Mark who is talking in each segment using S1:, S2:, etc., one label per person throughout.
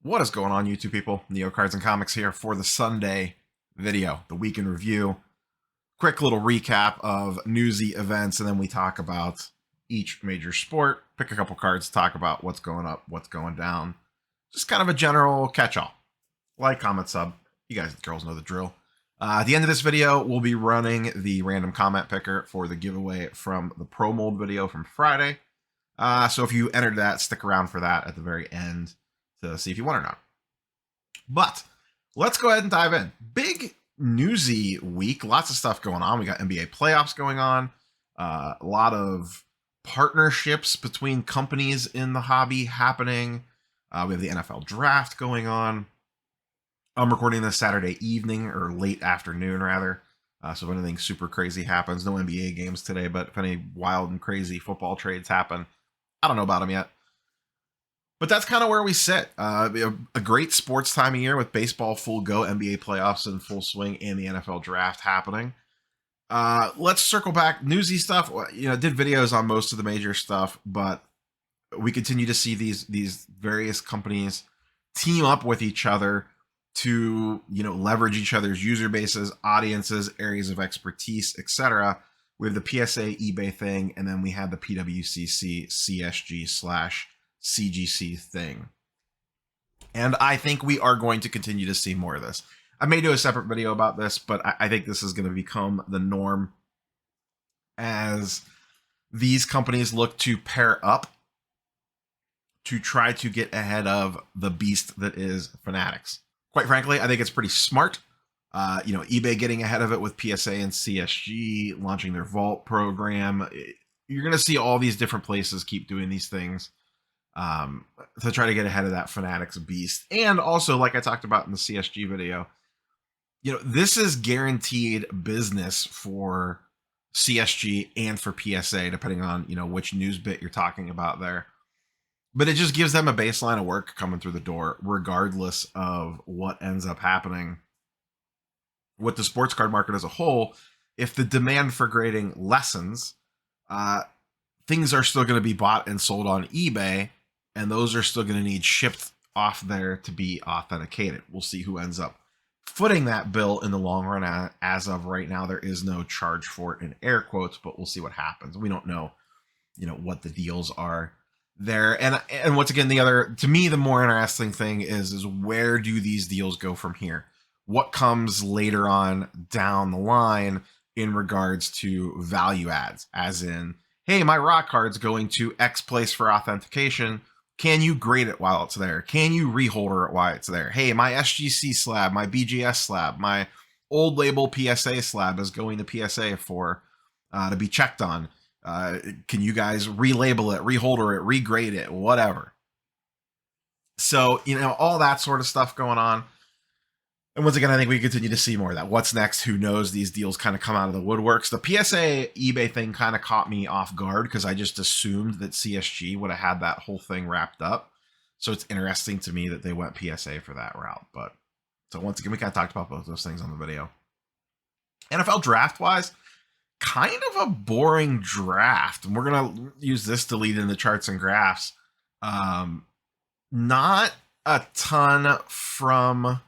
S1: What is going on, YouTube people? Neo Cards and Comics here for the Sunday video, the week in review. Quick little recap of newsy events, and then we talk about each major sport, pick a couple cards, talk about what's going up, what's going down. Just kind of a general catch-all. Like, comment, sub. You guys and girls know the drill. At the end of this video, we'll be running the random comment picker for the giveaway from the Pro Mold video from Friday. So if you entered that, stick around for that at the very end to see if you want or not. But let's go ahead and dive in. Big newsy week. Lots of stuff going on. We got NBA playoffs going on. A lot of partnerships between companies in the hobby happening. We have the NFL draft going on. I'm recording this Saturday evening or late afternoon, rather. So if anything super crazy happens, no NBA games today, but if any wild and crazy football trades happen, I don't know about them yet. But that's kind of where we sit. A great sports time of year with baseball full go, NBA playoffs in full swing, and the NFL draft happening. Let's circle back. Newsy stuff. Did videos on most of the major stuff, but we continue to see these various companies team up with each other to leverage each other's user bases, audiences, areas of expertise, etc. We have the PSA eBay thing, and then we have the PWCC CSG / CGC thing. And I think we are going to continue to see more of this. I may do a separate video about this, but I think this is going to become the norm as these companies look to pair up to try to get ahead of the beast that is Fanatics. Quite frankly, I think it's pretty smart. eBay getting ahead of it with PSA and CSG, launching their Vault program. You're going to see all these different places keep doing these things to try to get ahead of that Fanatics beast. And also, like I talked about in the CSG video, this is guaranteed business for CSG and for PSA, depending on, which news bit you're talking about there. But it just gives them a baseline of work coming through the door, regardless of what ends up happening with the sports card market as a whole. If the demand for grading lessens, things are still going to be bought and sold on eBay, and those are still going to need shipped off there to be authenticated. We'll see who ends up footing that bill in the long run. As of right now, there is no charge for it in air quotes, but we'll see what happens. We don't know, what the deals are there. And once again, to me, the more interesting thing is where do these deals go from here? What comes later on down the line in regards to value adds, as in, hey, my rock card's going to X place for authentication. Can you grade it while it's there? Can you reholder it while it's there? Hey, my SGC slab, my BGS slab, my old label PSA slab is going to PSA for to be checked on. Can you guys relabel it, reholder it, regrade it, whatever? So, all that sort of stuff going on. And once again, I think we continue to see more of that. What's next? Who knows? These deals kind of come out of the woodworks. The PSA eBay thing kind of caught me off guard because I just assumed that CSG would have had that whole thing wrapped up. So it's interesting to me that they went PSA for that route. But so once again, we kind of talked about both those things on the video. NFL draft wise, kind of a boring draft. And we're going to use this to lead into charts and graphs. Not a ton from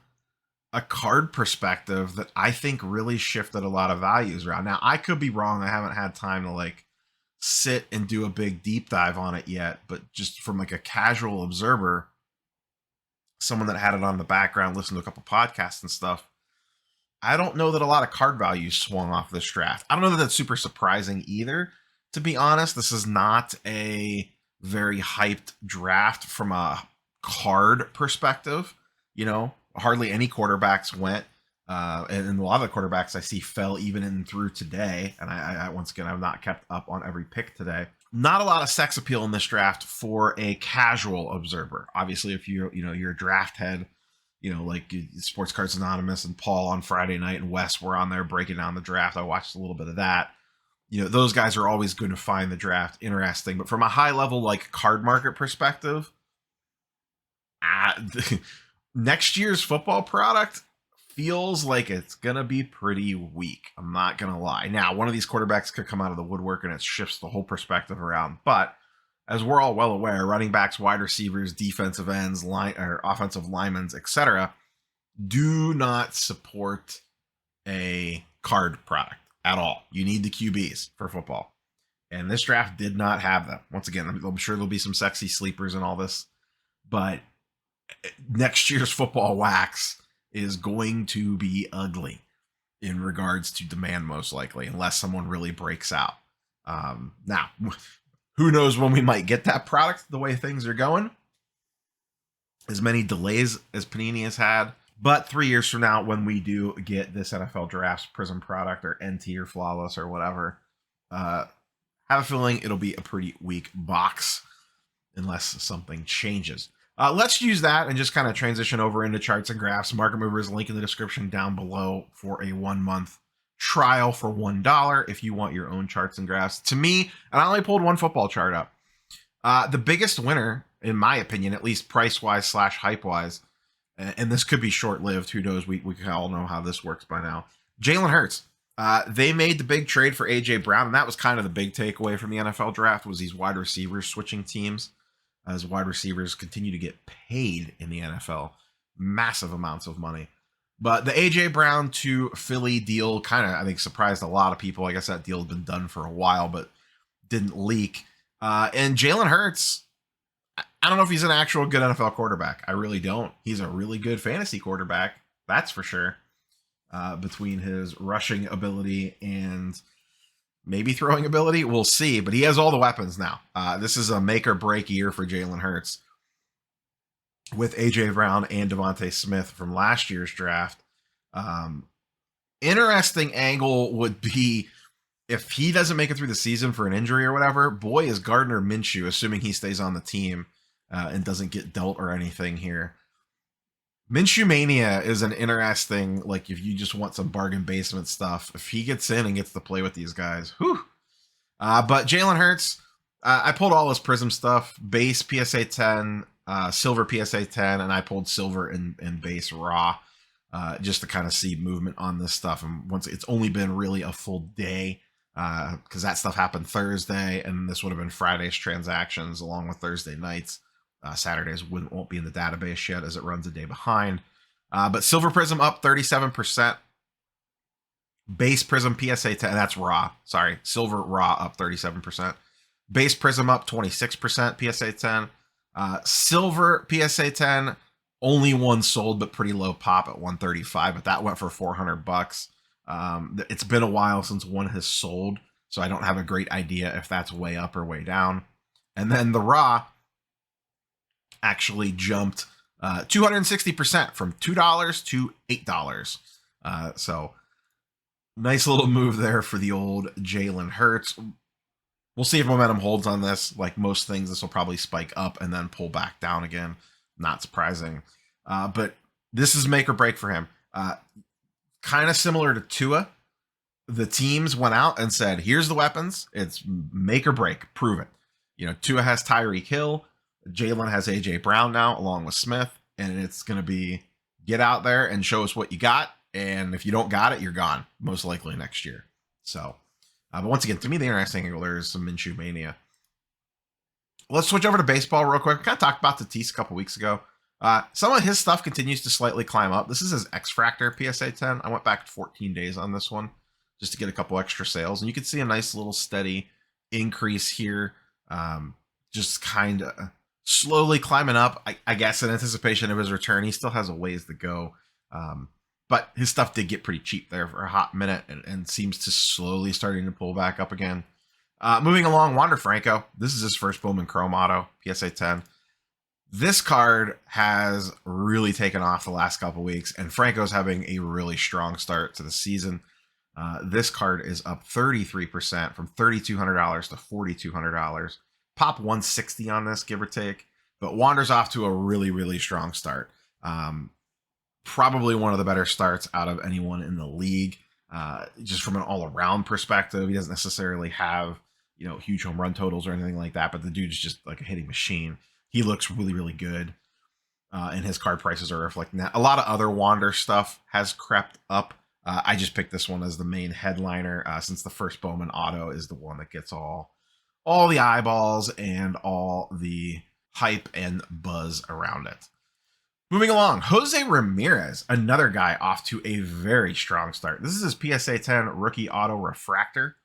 S1: a card perspective that I think really shifted a lot of values around. Now, I could be wrong. I haven't had time to sit and do a big deep dive on it yet, but just from a casual observer, someone that had it on the background, listened to a couple podcasts and stuff, I don't know that a lot of card values swung off this draft. I don't know that that's super surprising either. To be honest, this is not a very hyped draft from a card perspective. Hardly any quarterbacks went, and a lot of the quarterbacks I see fell even in through today. And I once again, I've not kept up on every pick today. Not a lot of sex appeal in this draft for a casual observer. Obviously, if you're a draft head, like Sports Cards Anonymous and Paul on Friday night and Wes were on there breaking down the draft. I watched a little bit of that. Those guys are always going to find the draft interesting. But from a high level card market perspective, next year's football product feels like it's going to be pretty weak. I'm not going to lie. Now, one of these quarterbacks could come out of the woodwork and it shifts the whole perspective around. But as we're all well aware, running backs, wide receivers, defensive ends, line or offensive linemen, etc., do not support a card product at all. You need the QBs for football. And this draft did not have them. Once again, I'm sure there'll be some sexy sleepers and all this, but next year's football wax is going to be ugly in regards to demand, most likely, unless someone really breaks out. Now, who knows when we might get that product the way things are going. As many delays as Panini has had. But 3 years from now, when we do get this NFL Drafts Prism product or NT or Flawless or whatever, have a feeling it'll be a pretty weak box unless something changes. Let's use that and just kind of transition over into charts and graphs. Market Movers, link in the description down below for a 1-month trial for $1 if you want your own charts and graphs. To me, and I only pulled one football chart up, the biggest winner, in my opinion, at least price-wise / hype-wise, and this could be short-lived, who knows, we all know how this works by now, Jalen Hurts. They made the big trade for A.J. Brown, and that was kind of the big takeaway from the NFL draft, was these wide receivers switching teams, as wide receivers continue to get paid in the NFL, massive amounts of money. But the A.J. Brown to Philly deal kind of, I think, surprised a lot of people. I guess that deal had been done for a while, but didn't leak. And Jalen Hurts, I don't know if he's an actual good NFL quarterback. I really don't. He's a really good fantasy quarterback, that's for sure. Between his rushing ability and maybe throwing ability, we'll see. But he has all the weapons now. This is a make or break year for Jalen Hurts with A.J. Brown and Devontae Smith from last year's draft. Interesting angle would be if he doesn't make it through the season for an injury or whatever, boy, is Gardner Minshew, assuming he stays on the team and doesn't get dealt or anything here. Minshew Mania is an interesting, like, if you just want some bargain basement stuff, if he gets in and gets to play with these guys, whew. But Jalen Hurts, I pulled all his Prism stuff, base PSA 10, silver PSA 10, and I pulled silver and base raw, just to kind of see movement on this stuff. And once it's only been really a full day, because that stuff happened Thursday, and this would have been Friday's transactions along with Thursday nights. Saturdays won't be in the database yet as it runs a day behind. But Silver Prism up 37%. Base Prism PSA 10, that's raw. Sorry, Silver Raw up 37%. Base Prism up 26% PSA 10. Silver PSA 10, only one sold, but pretty low pop at 135, but that went for $400. It's been a while since one has sold, so I don't have a great idea if that's way up or way down. And then the raw actually jumped 260% from $2 to $8. So nice little move there for the old Jalen Hurts. We'll see if momentum holds on this. Like most things, this will probably spike up and then pull back down again. Not surprising. But this is make or break for him. Kind of similar to Tua. The teams went out and said, here's the weapons. It's make or break. Prove it. You know, Tua has Tyreek Hill. Jalen has A.J. Brown now, along with Smith. And it's going to be get out there and show us what you got. And if you don't got it, you're gone, most likely next year. So, but once again, to me, the interesting angle there is some Minshew Mania. Let's switch over to baseball real quick. We kind of talked about Tatis a couple weeks ago. Some of his stuff continues to slightly climb up. This is his X-Fractor PSA 10. I went back 14 days on this one just to get a couple extra sales. And you can see a nice little steady increase here. Just kind of slowly climbing up, I guess, in anticipation of his return. He still has a ways to go. But his stuff did get pretty cheap there for a hot minute and seems to slowly starting to pull back up again. Moving along, Wander Franco. This is his first Bowman Chrome Auto, PSA 10. This card has really taken off the last couple weeks, and Franco's having a really strong start to the season. This card is up 33% from $3,200 to $4,200. Pop 160 on this, give or take. But Wander's off to a really, really strong start. Probably one of the better starts out of anyone in the league. Just from an all-around perspective, he doesn't necessarily have, you know, huge home run totals or anything like that, but the dude's just like a hitting machine. He looks really, really good. And his card prices are reflecting that. A lot of other Wander stuff has crept up. I just picked this one as the main headliner since the first Bowman Auto is the one that gets all all the eyeballs and all the hype and buzz around it. Moving along, Jose Ramirez, another guy off to a very strong start. This is his PSA 10 rookie auto refractor.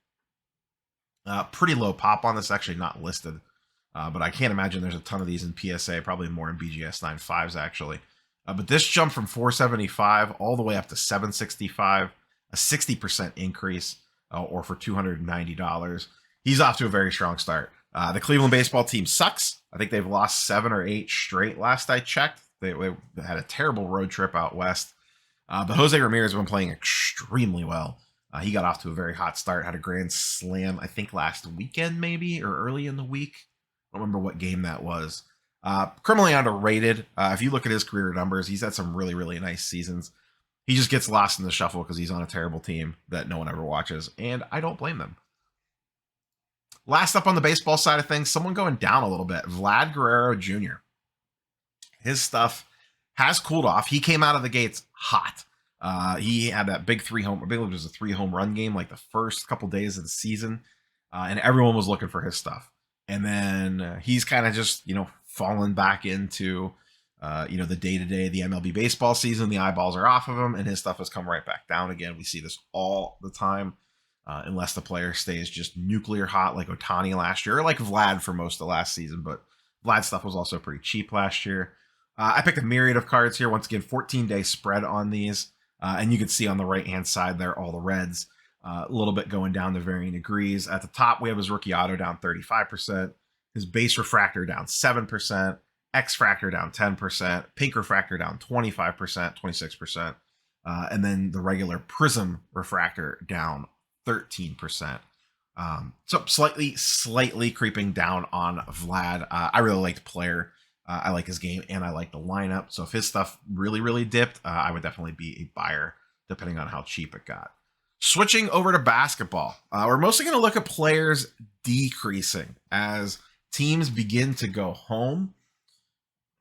S1: Pretty low pop on this, actually not listed. But I can't imagine there's a ton of these in PSA, probably more in BGS 9.5s actually. But this jumped from 475 all the way up to 765, a 60% increase, or for $290. He's off to a very strong start. The Cleveland baseball team sucks. I think they've lost 7 or 8 straight last I checked. They had a terrible road trip out west. But Jose Ramirez has been playing extremely well. He got off to a very hot start, had a grand slam, I think last weekend maybe, or early in the week. I don't remember what game that was. Criminally underrated. If you look at his career numbers, he's had some really, really nice seasons. He just gets lost in the shuffle because he's on a terrible team that no one ever watches, and I don't blame them. Last up on the baseball side of things, someone going down a little bit, Vlad Guerrero Jr. His stuff has cooled off. He came out of the gates hot. He had that big 3 home, I believe it was a 3 home run game like the first couple days of the season, and everyone was looking for his stuff. And then he's kind of just, fallen back into, the day-to-day, the MLB baseball season. The eyeballs are off of him, and his stuff has come right back down again. We see this all the time, unless the player stays just nuclear hot like Ohtani last year, or like Vlad for most of last season. But Vlad's stuff was also pretty cheap last year. I picked a myriad of cards here. Once again, 14-day spread on these. And you can see on the right-hand side there, all the reds, a little bit going down to varying degrees. At the top, we have his rookie auto down 35%, his base refractor down 7%, X-fractor down 10%, pink refractor down 25%, 26%, and then the regular prism refractor down 13%. So slightly creeping down on Vlad. I really like the player. I like his game, and I like the lineup. So if his stuff really, really dipped, I would definitely be a buyer, depending on how cheap it got. Switching over to basketball, we're mostly going to look at players decreasing as teams begin to go home,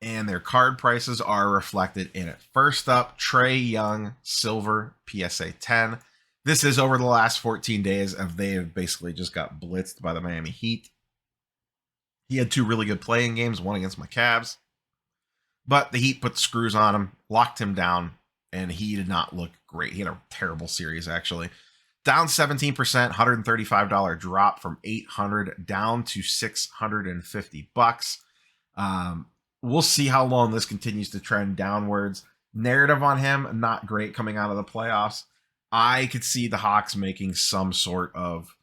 S1: and their card prices are reflected in it. First up, Trae Young, silver, PSA 10. This is over the last 14 days, of they have basically just got blitzed by the Miami Heat. He had 2 really good playing games, one against my Cavs. But the Heat put the screws on him, locked him down, and he did not look great. He had a terrible series, actually. Down 17%, $135 drop from $800 down to $650. We'll see how long this continues to trend downwards. Narrative on him, not great coming out of the playoffs. I could see the Hawks making some sort of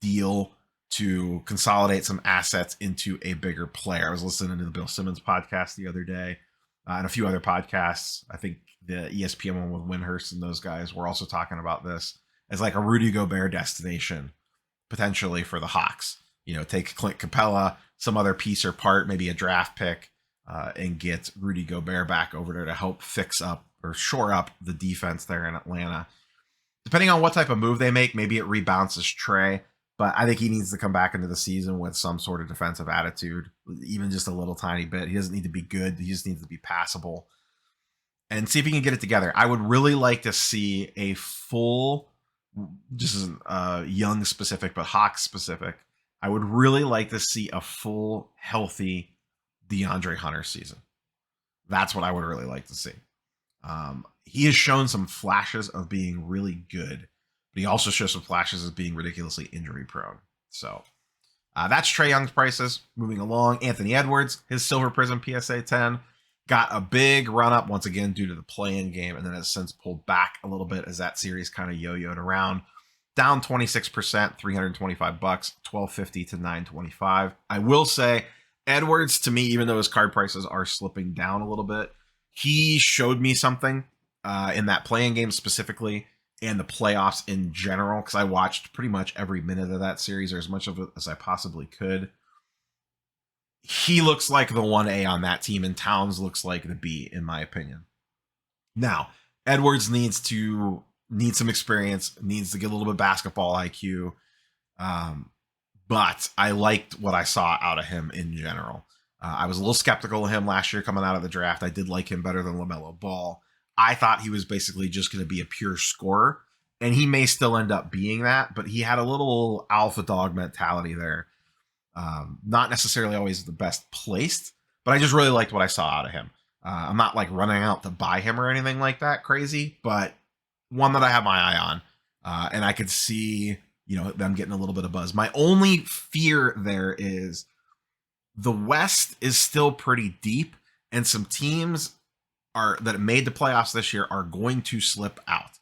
S1: deal to consolidate some assets into a bigger player. I was listening to the Bill Simmons podcast the other day, and a few other podcasts. I think the ESPN one with Windhurst and those guys were also talking about this as like a Rudy Gobert destination, potentially for the Hawks. Take Clint Capella, some other piece or part, maybe a draft pick, and get Rudy Gobert back over there to help fix up or shore up the defense there in Atlanta. Depending on what type of move they make, maybe it rebounces Trae. But I think he needs to come back into the season with some sort of defensive attitude, even just a little tiny bit. He doesn't need to be good. He just needs to be passable. And see if he can get it together. I would really like to see a full, this isn't Young specific, but Hawks specific. I would really like to see a full, healthy DeAndre Hunter season. That's what I would really like to see. He has shown some flashes of being really good, but he also shows some flashes of being ridiculously injury prone. So that's Trae Young's prices. Moving along, Anthony Edwards, his silver prism PSA 10, got a big run up once again due to the play-in game, and then has since pulled back a little bit as that series kind of yo-yoed around. Down 26%, $325, $1250 to $925. I will say, Edwards, to me, even though his card prices are slipping down a little bit, he showed me something in that play-in game specifically, and the playoffs in general, because I watched pretty much every minute of that series, or as much of it as I possibly could. He looks like the 1A on that team, and Towns looks like the B, in my opinion. Now, Edwards needs some experience, needs to get a little bit of basketball IQ, but I liked what I saw out of him in general. I was a little skeptical of him last year coming out of the draft. I did like him better than LaMelo Ball. I thought he was basically just going to be a pure scorer, and he may still end up being that, but he had a little alpha dog mentality there. Not necessarily always the best placed, but I just really liked what I saw out of him. I'm not like running out to buy him or anything like that crazy, but one that I have my eye on, and I could see them getting a little bit of buzz. My only fear there is the West is still pretty deep, and some teams that made the playoffs this year are going to slip out.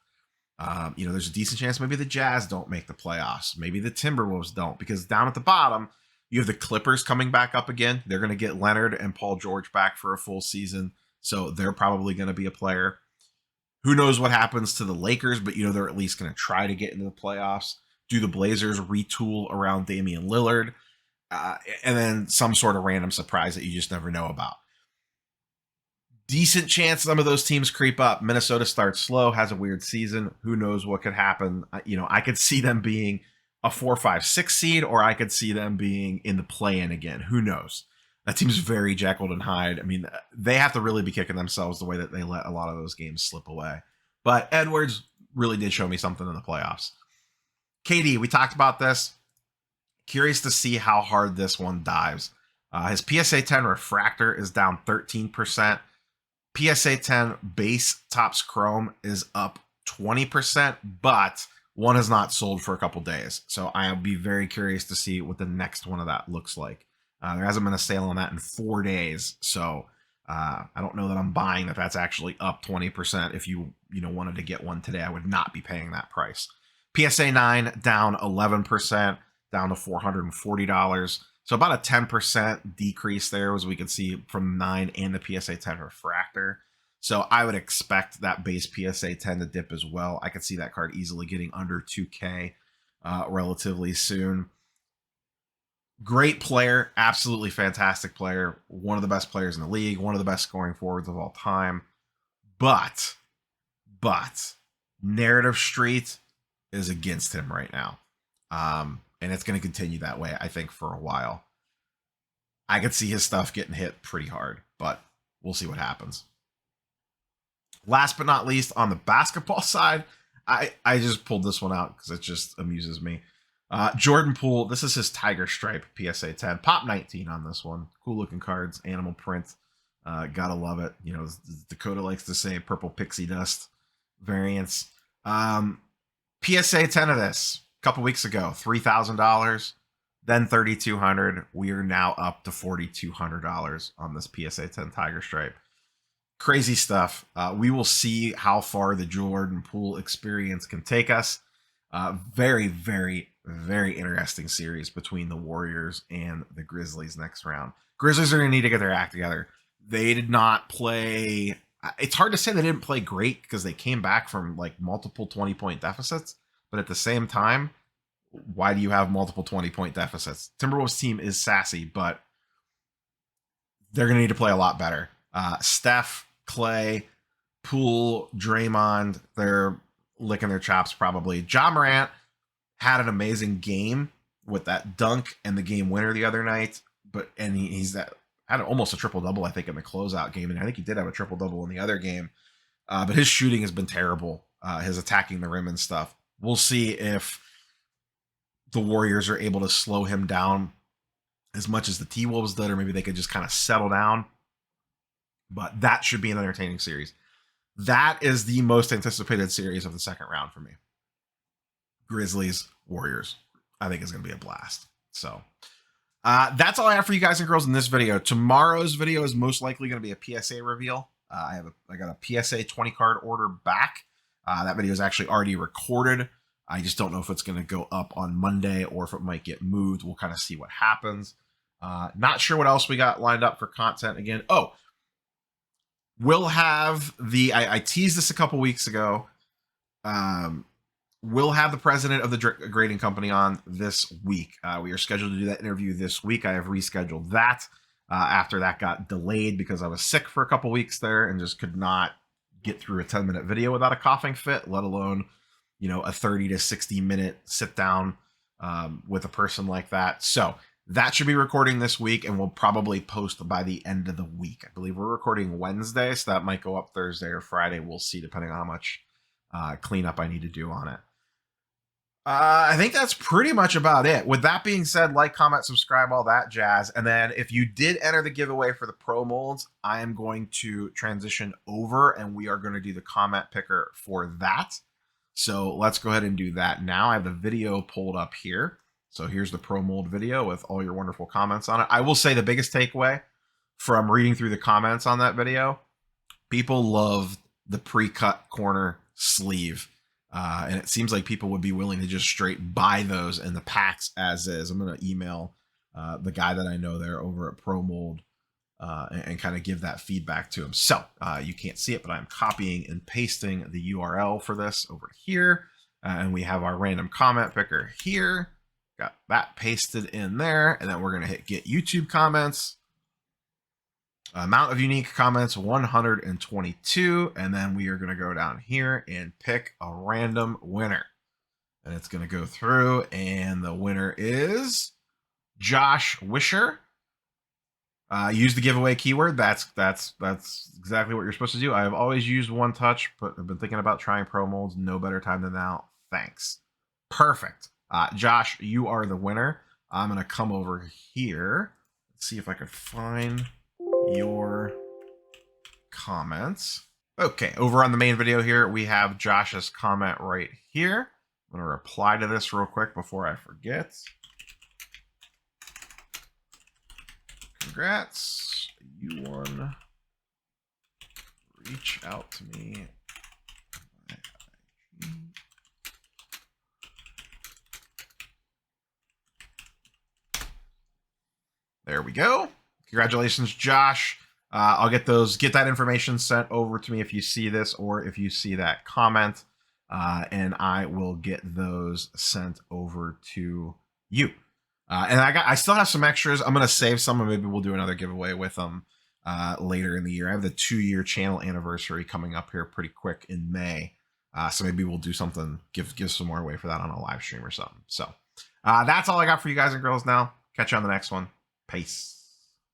S1: There's a decent chance maybe the Jazz don't make the playoffs. Maybe the Timberwolves don't, because down at the bottom, you have the Clippers coming back up again. They're going to get Leonard and Paul George back for a full season, so they're probably going to be a player. Who knows what happens to the Lakers, but they're at least going to try to get into the playoffs. Do the Blazers retool around Damian Lillard? And then some sort of random surprise that you just never know about. Decent chance some of those teams creep up. Minnesota starts slow, has a weird season. Who knows what could happen? I could see them being a 4, 5, 6 seed, or I could see them being in the play-in again. Who knows? That team's very Jekyll and Hyde. I mean, they have to really be kicking themselves the way that they let a lot of those games slip away. But Edwards really did show me something in the playoffs. KD, we talked about this. Curious to see how hard this one dives. His PSA 10 refractor is down 13%. PSA 10 base Topps Chrome is up 20%, but one has not sold for a couple days. So I'll be very curious to see what the next one of that looks like. There hasn't been a sale on that in 4 days. So I don't know that I'm buying that's actually up 20%. If you wanted to get one today, I would not be paying that price. PSA 9 down 11%, down to $440. So about a 10% decrease there, as we can see from 9 and the PSA 10 refractor. So I would expect that base PSA 10 to dip as well. I could see that card easily getting under 2K relatively soon. Great player, absolutely fantastic player. One of the best players in the league, one of the best scoring forwards of all time. But Narrative Street is against him right now. And it's going to continue that way, I think, for a while. I could see his stuff getting hit pretty hard, but we'll see what happens. Last but not least, on the basketball side, I just pulled this one out because it just amuses me. Jordan Poole, this is his Tiger Stripe PSA 10. Pop 19 on this one. Cool looking cards, animal print. Gotta love it. Dakota likes to say purple pixie dust variants. PSA 10 of this. Couple weeks ago, $3,000, then $3,200. We are now up to $4,200 on this PSA 10 Tiger Stripe. Crazy stuff. We will see how far the Jordan Poole experience can take us. Very, very, very interesting series between the Warriors and the Grizzlies next round. Grizzlies are going to need to get their act together. They did not play. It's hard to say they didn't play great because they came back from like multiple 20-point deficits. But at the same time, why do you have multiple 20-point deficits? Timberwolves team is sassy, but they're going to need to play a lot better. Steph, Clay, Poole, Draymond, they're licking their chops probably. Ja Morant had an amazing game with that dunk and the game winner the other night, and he's had almost a triple-double, I think, in the closeout game, and I think he did have a triple-double in the other game. But his shooting has been terrible, his attacking the rim and stuff. We'll see if the Warriors are able to slow him down as much as the T-Wolves did, or maybe they could just kind of settle down. But that should be an entertaining series. That is the most anticipated series of the second round for me. Grizzlies, Warriors. I think it's going to be a blast. So that's all I have for you guys and girls in this video. Tomorrow's video is most likely going to be a PSA reveal. I got a PSA 20 card order back. That video is actually already recorded. I just don't know if it's going to go up on Monday or if it might get moved. We'll kind of see what happens. Not sure what else we got lined up for content again. Oh, we'll have I teased this a couple weeks ago. We'll have the president of the grading company on this week. We are scheduled to do that interview this week. I have rescheduled that after that got delayed because I was sick for a couple weeks there and just could not get through a 10-minute video without a coughing fit, let alone, a 30 to 60 minute sit down with a person like that. So that should be recording this week and we'll probably post by the end of the week. I believe we're recording Wednesday, so that might go up Thursday or Friday. We'll see, depending on how much cleanup I need to do on it. I think that's pretty much about it. With that being said, like, comment, subscribe, all that jazz. And then if you did enter the giveaway for the pro molds, I am going to transition over and we are going to do the comment picker for that. So let's go ahead and do that now. I have the video pulled up here. So here's the pro mold video with all your wonderful comments on it. I will say the biggest takeaway from reading through the comments on that video, people love the pre-cut corner sleeve. And it seems like people would be willing to just straight buy those in the packs as is. I'm going to email the guy that I know there over at ProMold and kind of give that feedback to him. So you can't see it, but I'm copying and pasting the URL for this over here. And we have our random comment picker here. Got that pasted in there. And then we're going to hit get YouTube comments. Amount of unique comments, 122. And then we are going to go down here and pick a random winner. And it's going to go through. And the winner is Josh Wisher. Use the giveaway keyword. That's exactly what you're supposed to do. I have always used One Touch, but I've been thinking about trying pro molds. No better time than now. Thanks. Perfect. Josh, you are the winner. I'm going to come over here. Let's see if I can find your comments. Okay, over on the main video here, we have Josh's comment right here. I'm going to reply to this real quick before I forget. Congrats, you won. Reach out to me. There we go. Congratulations, Josh. I'll get that information sent over to me if you see this or if you see that comment, and I will get those sent over to you. And I still have some extras. I'm going to save some, and maybe we'll do another giveaway with them later in the year. I have the 2-year channel anniversary coming up here pretty quick in May. So maybe we'll do something, give some more away for that on a live stream or something. So that's all I got for you guys and girls now. Catch you on the next one. Peace.